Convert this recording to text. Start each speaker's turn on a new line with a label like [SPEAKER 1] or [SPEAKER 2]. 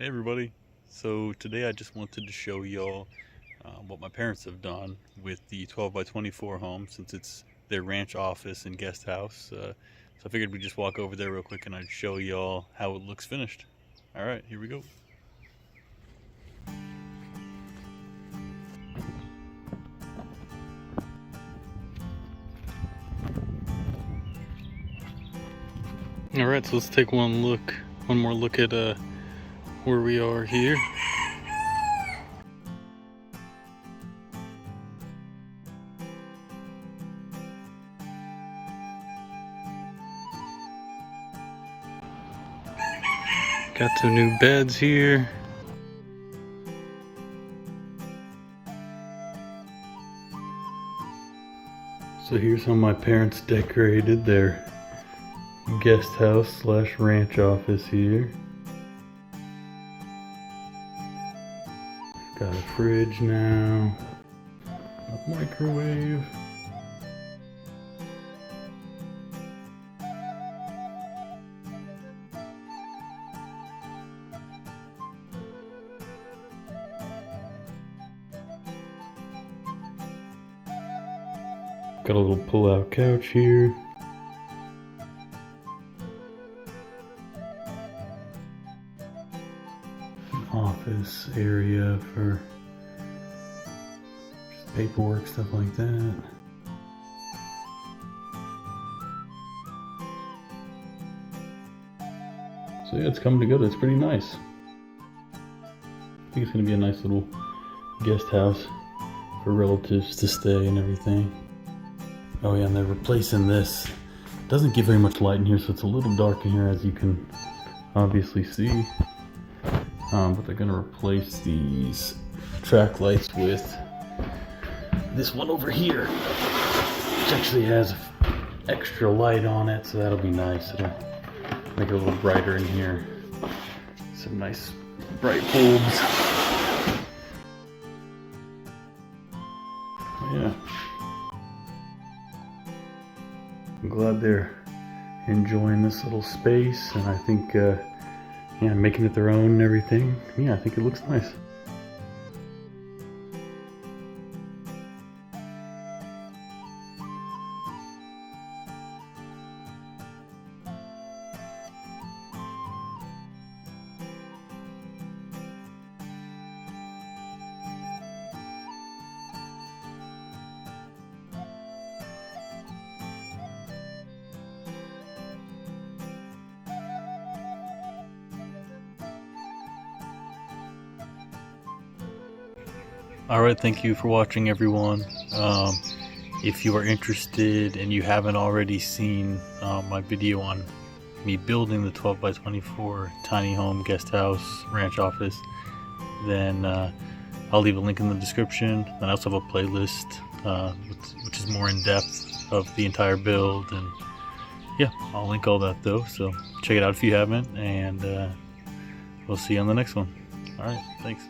[SPEAKER 1] Hey everybody, so today I just wanted to show y'all what my parents have done with the 12 by 24 home, since it's their ranch office and guest house. So I figured we'd just walk over there real quick and I'd show y'all how it looks finished. Alright, here we go. Alright, so let's take one more look at where we are here. Got some new beds here. So here's how my parents decorated their guest house slash ranch office here. Got a fridge now, a microwave. Got a little pull-out couch here. Office area for just paperwork, stuff like that. So yeah, it's coming together. It's pretty nice. I think it's going to be a nice little guest house for relatives to stay and everything. Oh yeah, and they're replacing this. It doesn't get very much light in here, so it's a little dark in here, as you can obviously see. But they're gonna replace these track lights with this one over here, which actually has extra light on it, so that'll be nice. It'll make it a little brighter in here. Some nice bright bulbs. Yeah. I'm glad they're enjoying this little space, and I think yeah, making it their own and everything. Yeah, I think it looks nice. Alright, thank you for watching, everyone. If you are interested and you haven't already seen my video on me building the 12 by 24 tiny home, guest house, ranch office, then I'll leave a link in the description. And I also have a playlist which is more in depth of the entire build, and yeah, I'll link all that though, so check it out if you haven't, and we'll see you on the next one. Alright, thanks.